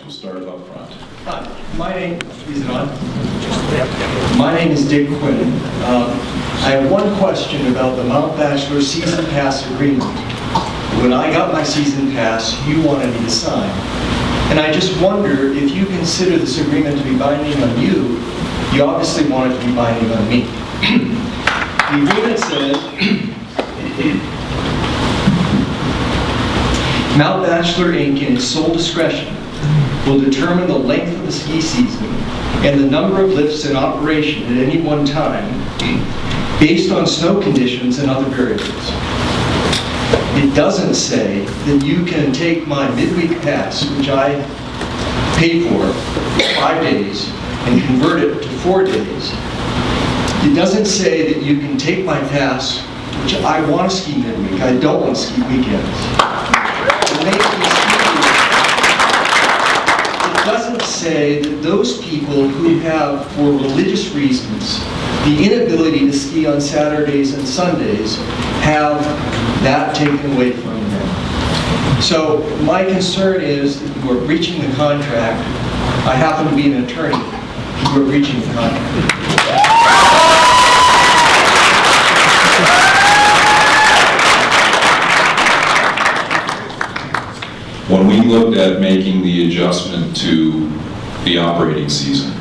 We'll start up front. My name is Dick Quinn. I have one question about the Mount Bachelor season pass agreement. When I got my season pass, you wanted me to sign. And I just wonder if you consider this agreement to be binding on you, you obviously want it to be binding on me. The agreement says, Mount Bachelor Inc. in its sole discretion will determine the length of the ski season and the number of lifts in operation at any one time based on snow conditions and other variables. It doesn't say that you can take my midweek pass, which I paid for 5 days, and convert it to 4 days. It doesn't say that you can take my pass, which I want to ski midweek, I don't want to ski weekends. It doesn't say that those people who have, for religious reasons, the inability to ski on Saturdays and Sundays have that taken away from them. So my concern is that you are breaching the contract. I happen to be an attorney. You are breaching the contract. When we looked at making the adjustment to the operating season,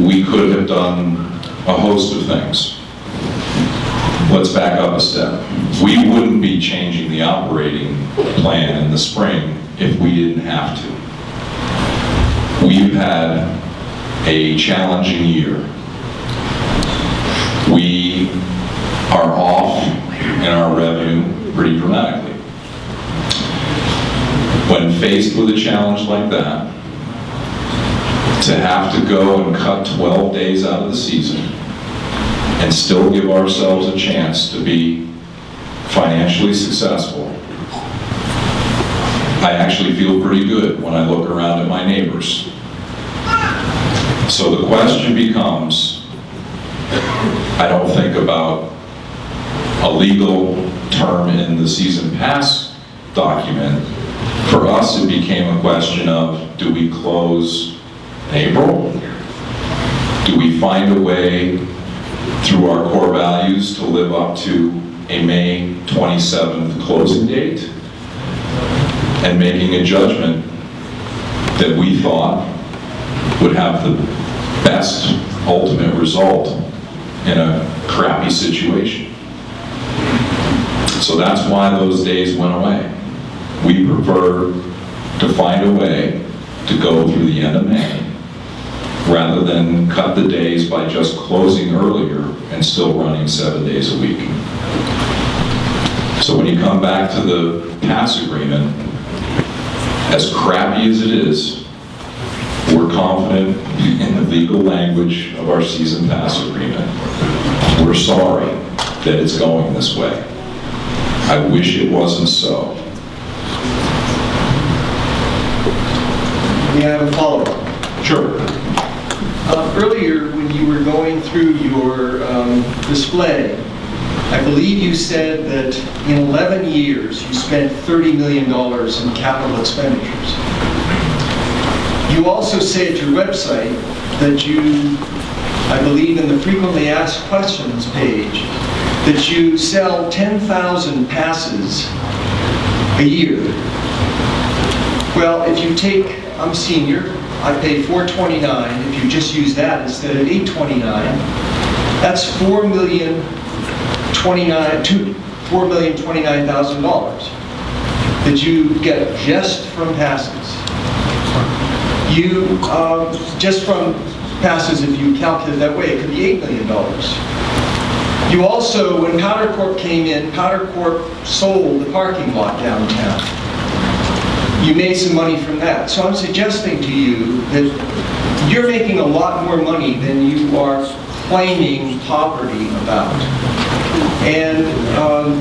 we could have done a host of things. Let's back up a step. We wouldn't be changing the operating plan in the spring if we didn't have to. We've had a challenging year. We are off in our revenue pretty dramatically. When faced with a challenge like that, to have to go and cut 12 days out of the season and still give ourselves a chance to be financially successful, I actually feel pretty good when I look around at my neighbors. So the question becomes, I don't think about a legal term in the season pass document. For us, it became a question of, do we close in April? Do we find a way through our core values to live up to a May 27th closing date? And making a judgment that we thought would have the best ultimate result in a crappy situation. So that's why those days went away. We prefer to find a way to go through the end of May rather than cut the days by just closing earlier and still running 7 days a week. So when you come back to the pass agreement, as crappy as it is, we're confident in the legal language of our season pass agreement. We're sorry that it's going this way. I wish it wasn't so. May I have a follow-up? Sure. Earlier, when you were going through your display, I believe you said that in 11 years you spent $30 million in capital expenditures. You also say at your website that you, I believe in the frequently asked questions page, that you sell 10,000 passes a year. Well, if you take, I'm senior, I pay $429. If you just use that instead of $829, that's $4,029,000 that you get just from passes. You, just from passes, if you calculate that way, it could be $8 million. You also, when Powder Corp came in, Powder Corp sold the parking lot downtown. You made some money from that. So I'm suggesting to you that you're making a lot more money than you are claiming poverty about. And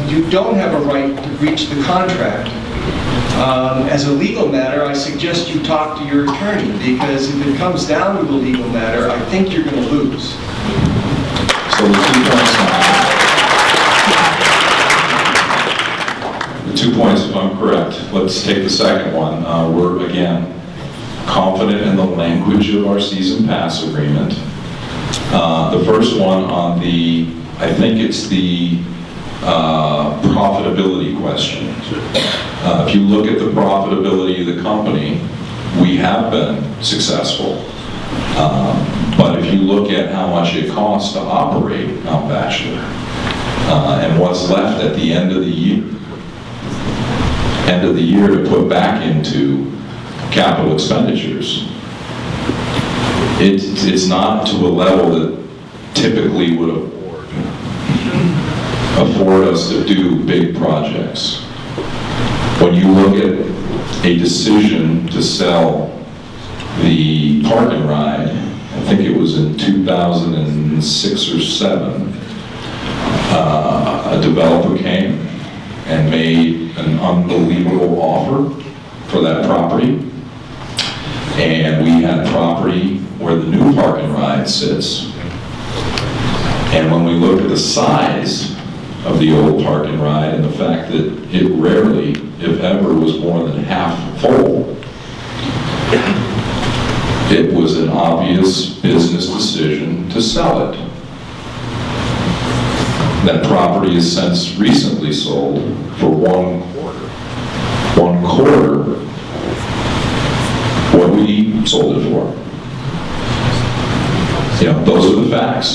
you don't have a right to breach the contract. As a legal matter, I suggest you talk to your attorney, because if it comes down to the legal matter, I think you're going to lose. So the 2 points if I'm correct. Let's take the second one. We're, again, confident in the language of our season pass agreement. The first one on the, I think it's the profitability question. If you look at the profitability of the company, we have been successful. But if you look at how much it costs to operate Mount Bachelor, and what's left at the end of the year to put back into capital expenditures, it's not to a level that typically would afford us to do big projects. When you look at a decision to sell the park and ride, I think it was in 2006 or 7, a developer came and made an unbelievable offer for that property. And we had property where the new park and ride sits. And when we look at the size of the old park and ride and the fact that it rarely, if ever, was more than half full, it was an obvious business decision to sell it. That property has since recently sold for one quarter what we sold it for. You know, those are the facts.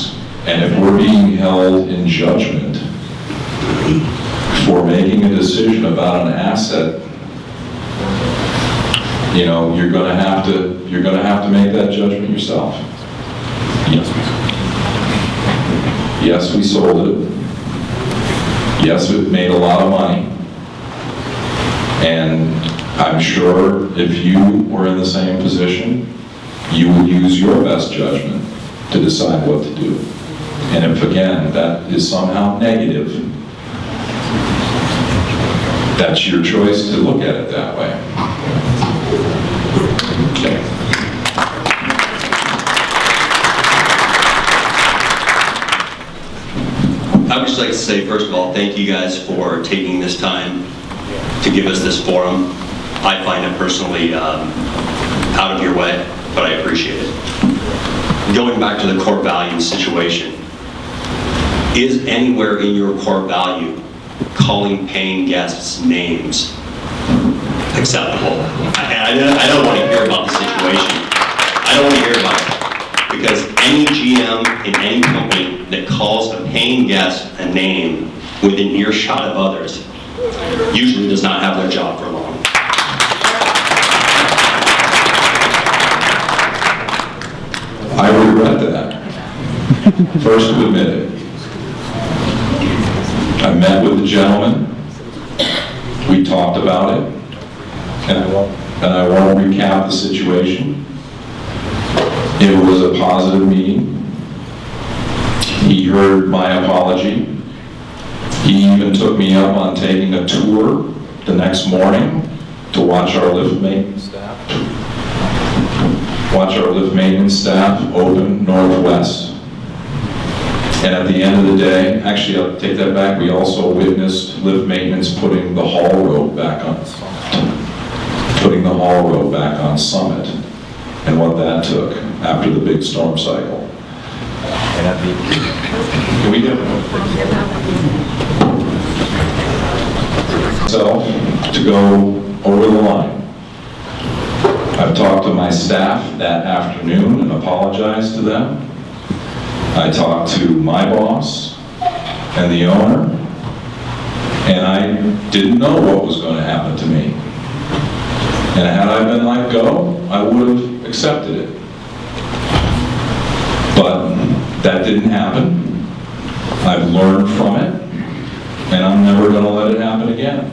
And if we're being held in judgment for making a decision about an asset, you know, you're going to have to make that judgment yourself. Yes, we sold it. Yes, it made a lot of money. And I'm sure if you were in the same position, you would use your best judgment to decide what to do. And if, again, that is somehow negative, that's your choice to look at it that way. Okay. I would just like to say, first of all, thank you guys for taking this time to give us this forum. I find it personally out of your way, but I appreciate it. Going back to the core value situation, is anywhere in your core value calling paying guests names acceptable? I don't want to hear about the situation. I don't want to hear about it. Because any GM in any company that calls a paying guest a name within earshot of others usually does not have their job for long. I regret that. First to admit it. I met with the gentleman. We talked about it. And I won't recap the situation. It was a positive meeting. He heard my apology. He even took me up on taking a tour the next morning to watch our lift maintenance staff open Northwest. And at the end of the day, actually I'll take that back, we also witnessed lift maintenance putting the haul road back on Summit, and what that took after the big storm cycle. Can we get myself to go over the line? I've talked to my staff that afternoon and apologized to them. I talked to my boss and the owner, and I didn't know what was going to happen to me. And had I been let go, I would have accepted it. But that didn't happen. I've learned from it, and I'm never going to let it happen again.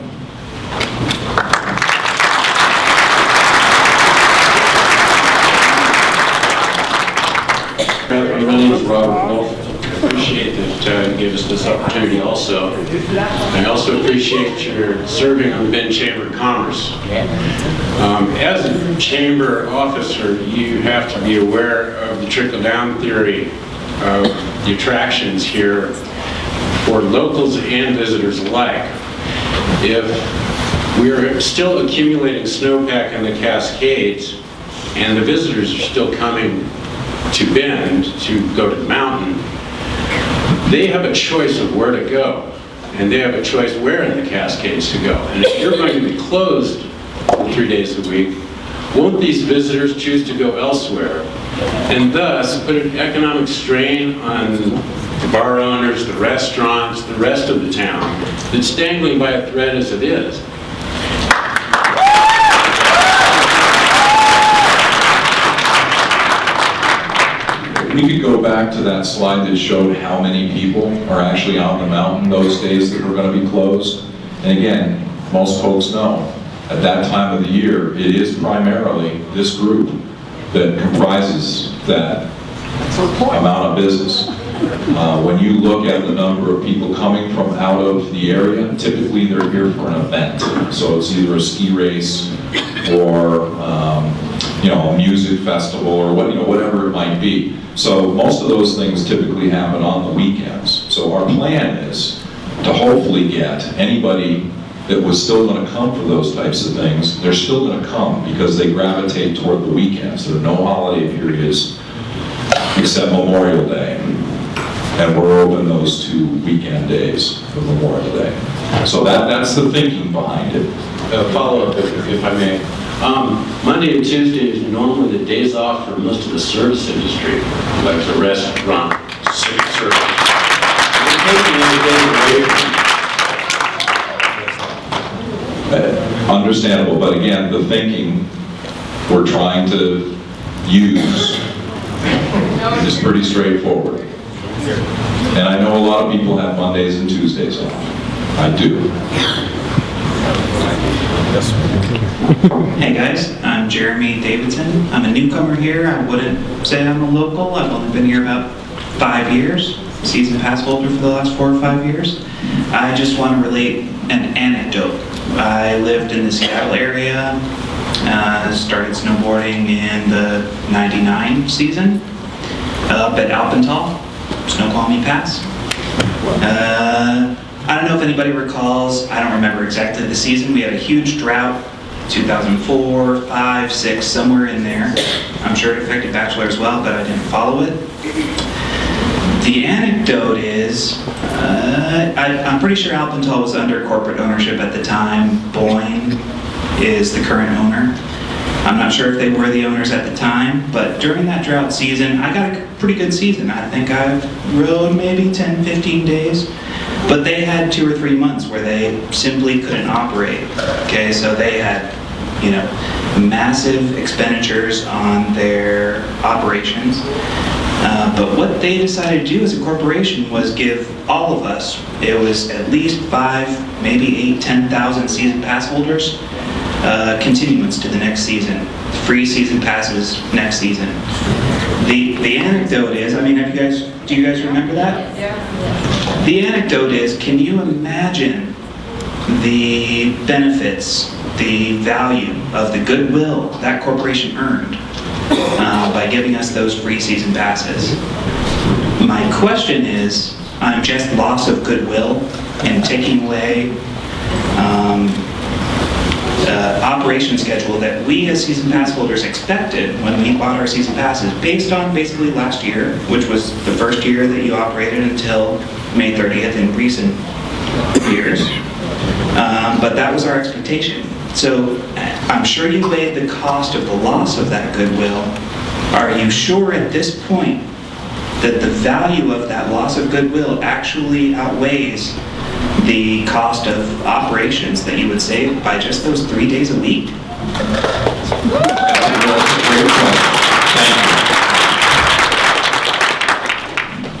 My name is Robert Wolf. I appreciate that you gave us this opportunity also. I also appreciate your serving on the Benton Chamber of Commerce. As a chamber officer, you have to be aware of the trickle-down theory of the attractions here for locals and visitors alike. If We are still accumulating snowpack in the Cascades, and the visitors are still coming to Bend to go to the mountain. They have a choice of where to go, and they have a choice where in the Cascades to go. And if you're going to be closed 3 days a week, won't these visitors choose to go elsewhere, and thus put an economic strain on the bar owners, the restaurants, the rest of the town that's dangling by a thread as it is? We could go back to that slide that showed how many people are actually on the mountain those days that we're going to be closed. And again, most folks know, at that time of the year, it is primarily this group that comprises that amount of business. When you look at the number of people coming from out of the area, typically they're here for an event. So it's either a ski race or a music festival or whatever it might be. So most of those things typically happen on the weekends. So our plan is to hopefully get anybody that was still going to come for those types of things, they're still going to come because they gravitate toward the weekends. There are no holiday periods except Memorial Day. And we're open those 2 weekend days for Memorial Day. So that's the thinking behind it. Follow-up, if I may. Monday and Tuesday is normally the days off for most of the service industry, like the restaurant, civic service. We're taking every day away from Understandable, but again, the thinking we're trying to use is pretty straightforward. And I know a lot of people have Mondays and Tuesdays off. I do. Hey guys, I'm Jeremy Davidson. I'm a newcomer here. I wouldn't say I'm a local. I've only been here about 5 years. Season pass holder for the last 4 or 5 years. I just want to relate an anecdote. I lived in the Seattle area, started snowboarding in the '99 season up at Alpental, Snoqualmie Pass. I don't know if anybody recalls, I don't remember exactly the season. We had a huge drought, 2004, 5, 6, somewhere in there. I'm sure it affected Bachelor as well, but I didn't follow it. The anecdote is, I'm pretty sure Alpental was under corporate ownership at the time. Boyne is the current owner. I'm not sure if they were the owners at the time, but during that drought season, I got a pretty good season. I think I rode maybe 10, 15 days, but they had 2 or 3 months where they simply couldn't operate. Okay, so they had, massive expenditures on their operations. But what they decided to do as a corporation was give all of us, it was at least 5, maybe 8, 10,000 season pass holders, continuance to the next season, free season passes next season. The anecdote is, do you guys remember that? Yeah. The anecdote is, can you imagine the benefits, the value of the goodwill that corporation earned by giving us those free season passes? My question is, just loss of goodwill and taking away operation schedule that we as season pass holders expected when we bought our season passes based on basically last year, which was the first year that you operated until May 30th in recent years. But that was our expectation. So I'm sure you weighed the cost of the loss of that goodwill. Are you sure at this point that the value of that loss of goodwill actually outweighs the cost of operations that you would save by just those 3 days a week?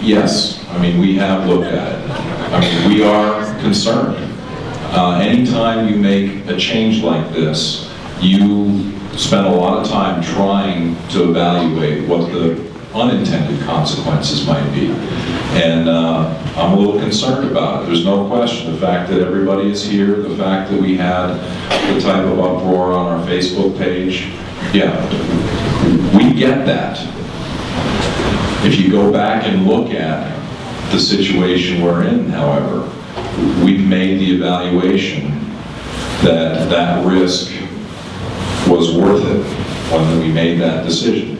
Yes, we have looked at it. We are concerned. Anytime you make a change like this, you spend a lot of time trying to evaluate what the unintended consequences might be. And I'm a little concerned about it. There's no question. The fact that everybody is here, the fact that we had the type of uproar on our Facebook page, yeah, we get that. If you go back and look at the situation we're in, however, we've made the evaluation that that risk was worth it when we made that decision.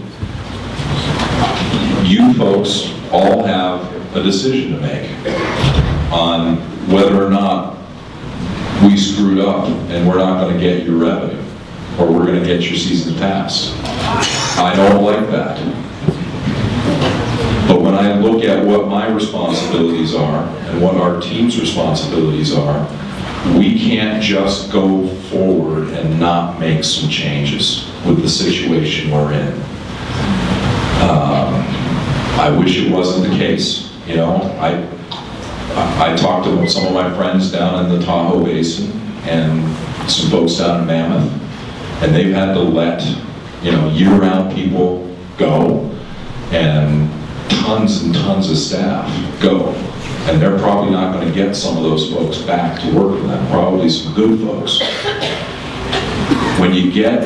You folks all have a decision to make on whether or not we screwed up and we're not going to get your revenue, or we're going to get your season pass. I don't like that. But when I look at what my responsibilities are and what our team's responsibilities are, we can't just go forward and not make some changes with the situation we're in. I wish it wasn't the case. You know, I talked to some of my friends down in the Tahoe Basin and some folks down in Mammoth, and they've had to let, you know, year-round people go and tons and tons of staff go. And they're probably not going to get some of those folks back to work for them, probably some good folks. When you get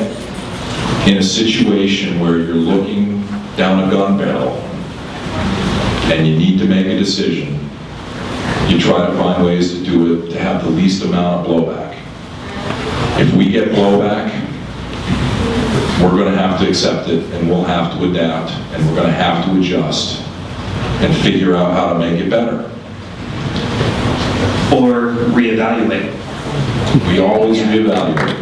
in a situation where you're looking down a gun barrel and you need to make a decision, you try to find ways to do it to have the least amount of blowback. If we get blowback, we're going to have to accept it, and we'll have to adapt, and we're going to have to adjust and figure out how to make it better. Or reevaluate. We always reevaluate.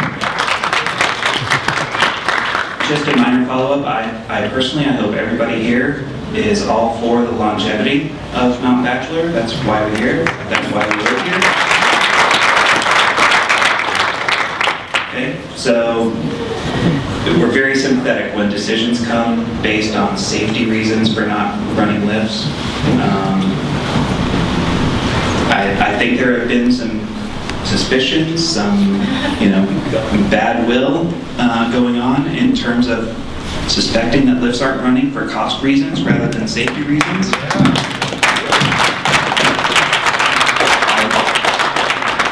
Just a minor follow-up, I personally, I hope everybody here is all for the longevity of Mount Bachelor. That's why we're here. That's why we live here. Okay, so we're very sympathetic when decisions come based on safety reasons for not running lifts. I think there have been some suspicions, some, you know, bad will going on in terms of suspecting that lifts aren't running for cost reasons rather than safety reasons.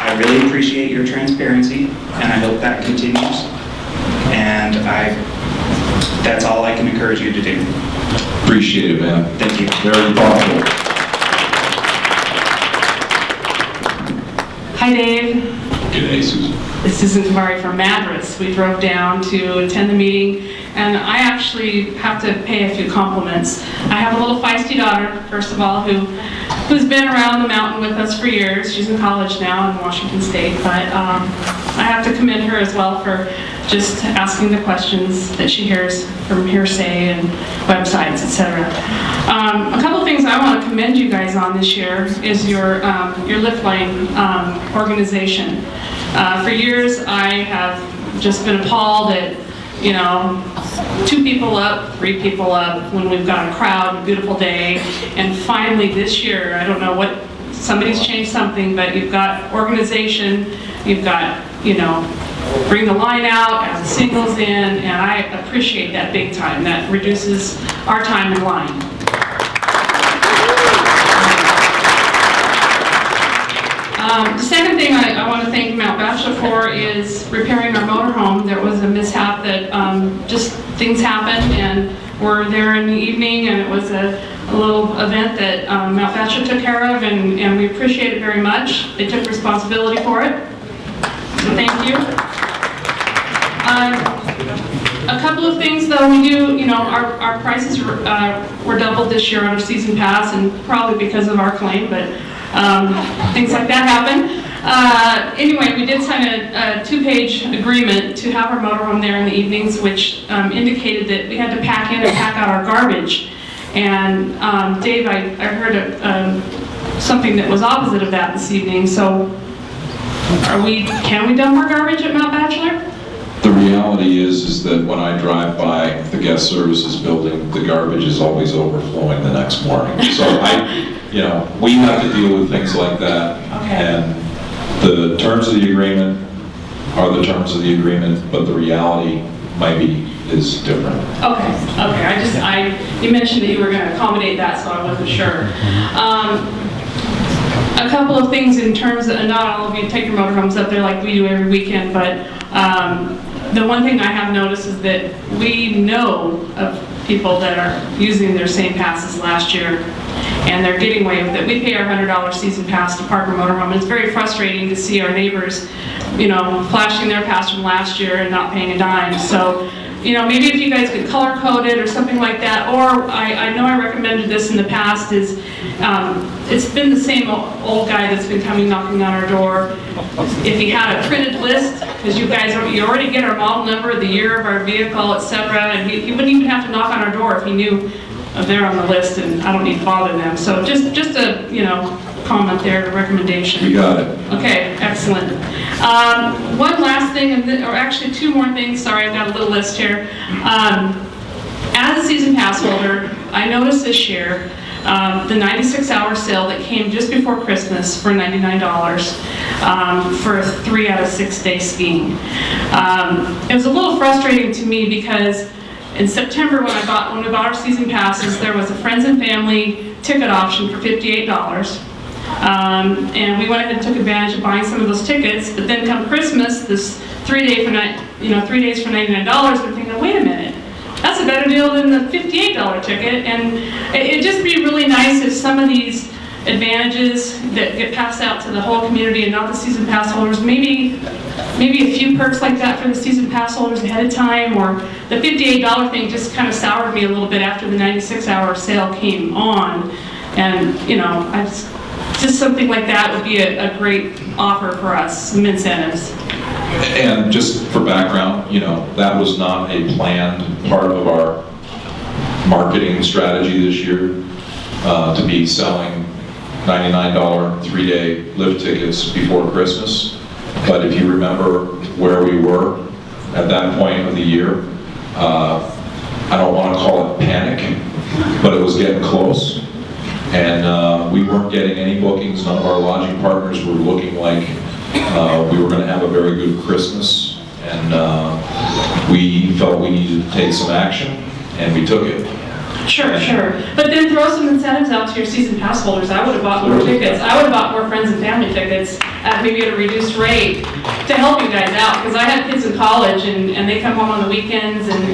I really appreciate your transparency, and I hope that continues. And that's all I can encourage you to do. Appreciate it, man. Thank you. Very thoughtful. Hi, Dave. Good day, Susan. This is Tamari from Madras. We drove down to attend the meeting, and I actually have to pay a few compliments. I have a little feisty daughter, first of all, who's been around the mountain with us for years. She's in college now in Washington State, but I have to commend her as well for just asking the questions that she hears from hearsay and websites, etc. A couple of things I want to commend you guys on this year is your lift lane organization. For years, I have just been appalled at, you know, 2 people up, 3 people up when we've got a crowd, a beautiful day, and finally this year, I don't know what, somebody's changed something, but you've got organization, you've got, you know, bring the line out, add the singles in, and I appreciate that big time. That reduces our time in line. The second thing I want to thank Mount Bachelor for is repairing our motorhome. There was a mishap that just things happened, and we're there in the evening, and it was a little event that Mount Bachelor took care of, and we appreciate it very much. They took responsibility for it. So thank you. A couple of things though, we do, you know, our prices were doubled this year on our season pass, and probably because of our claim, but things like that happen. Anyway, we did sign a 2-page agreement to have our motorhome there in the evenings, which indicated that we had to pack in and pack out our garbage. And Dave, I heard something that was opposite of that this evening, so can we dump our garbage at Mount Bachelor? The reality is that when I drive by the guest services building, the garbage is always overflowing the next morning. So you know, we have to deal with things like that. Okay. And the terms of the agreement are the terms of the agreement, but the reality is different. Okay. You mentioned that you were going to accommodate that, so I wasn't sure. A couple of things in terms of, not all of you take your motorhomes up there like we do every weekend, but the one thing I have noticed is that we know of people that are using their same passes last year, and they're getting away with it. We pay our $100 season pass to Parker Motorhome, and it's very frustrating to see our neighbors, flashing their pass from last year and not paying a dime. So, maybe if you guys could color code it or something like that, or I know I recommended this in the past, is it's been the same old guy that's been coming knocking on our door. If he had a printed list, because you already get our model number, the year of our vehicle, etc., and he wouldn't even have to knock on our door if he knew they're on the list, and I don't need to bother them. So just a comment there, a recommendation. You got it. Okay, excellent. One last thing, or actually two more things. Sorry, I've got a little list here. As a season pass holder, I noticed this year the 96-hour sale that came just before Christmas for $99 for a 3 out of 6 day skiing. It was a little frustrating to me because in September when we bought our season passes, there was a friends and family ticket option for $58. And we went ahead and took advantage of buying some of those tickets, but then come Christmas, this 3 days for $99, we're thinking, wait a minute, that's a better deal than the $58 ticket. And it'd just be really nice if some of these advantages that get passed out to the whole community and not the season pass holders, maybe a few perks like that for the season pass holders ahead of time, or the $58 thing just kind of soured me a little bit after the 96-hour sale came on. And, just something like that would be a great offer for us, some incentives. And just for background, that was not a planned part of our marketing strategy this year, to be selling $99 3-day lift tickets before Christmas. But if you remember where we were at that point of the year, I don't want to call it panic, but it was getting close. And we weren't getting any bookings. None of our lodging partners were looking like we were going to have a very good Christmas. And we felt we needed to take some action, and we took it. Sure. But then throw some incentives out to your season pass holders. I would have bought more tickets. I would have bought more friends and family tickets at maybe at a reduced rate to help you guys out. Because I have kids in college and they come home on the weekends, and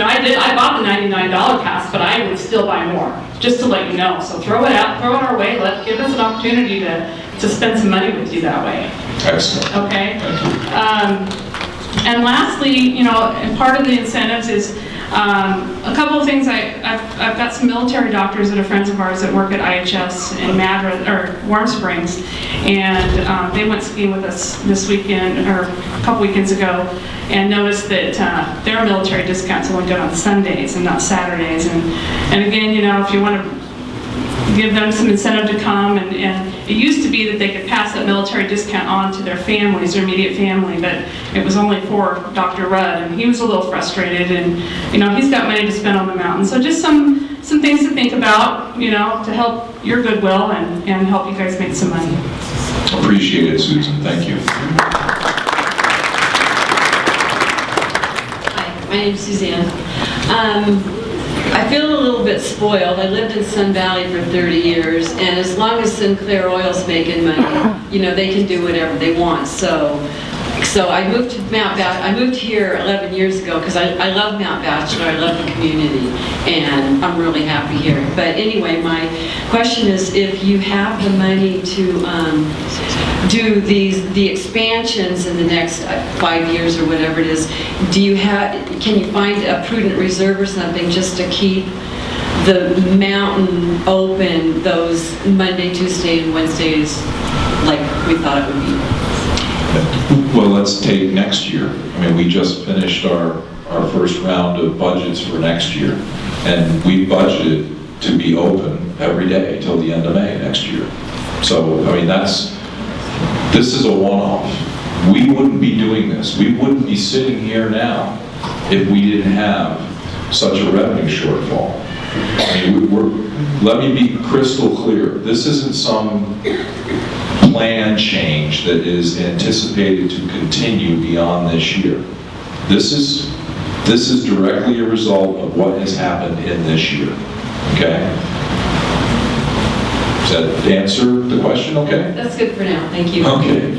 I bought the $99 pass, but I would still buy more, just to let you know. So throw it our way. Give us an opportunity to spend some money with you that way. Excellent. Okay. And lastly, and part of the incentives is a couple of things. I've got some military doctors that are friends of ours that work at IHS in Warm Springs, and they went skiing with us this weekend, or a couple weekends ago, and noticed that their military discounts only good on Sundays and not Saturdays. And again, if you want to give them some incentive to come, and it used to be that they could pass that military discount on to their families, their immediate family, but it was only for Dr. Rudd, and he was a little frustrated, and he's got money to spend on the mountain. So just some things to think about, to help your goodwill and help you guys make some money. Appreciate it, Susan. Thank you. Hi, my name's Suzanne. I feel a little bit spoiled. I lived in Sun Valley for 30 years, and as long as Sinclair Oil's making money, they can do whatever they want. So I moved to I moved here 11 years ago because I love Mount Bachelor. I love the community, and I'm really happy here. But anyway, my question is, if you have the money to do the expansions in the next 5 years or whatever it is, can you find a prudent reserve or something just to keep the mountain open those Monday, Tuesday, and Wednesdays like we thought it would be? Well, let's take next year. We just finished our first round of budgets for next year, and we budgeted to be open every day till the end of May next year. So, this is a one-off. We wouldn't be doing this. We wouldn't be sitting here now if we didn't have such a revenue shortfall. Let me be crystal clear. This isn't some plan change that is anticipated to continue beyond this year. This is directly a result of what has happened in this year. Okay? Does that answer the question? Okay? That's good for now. Thank you. Okay.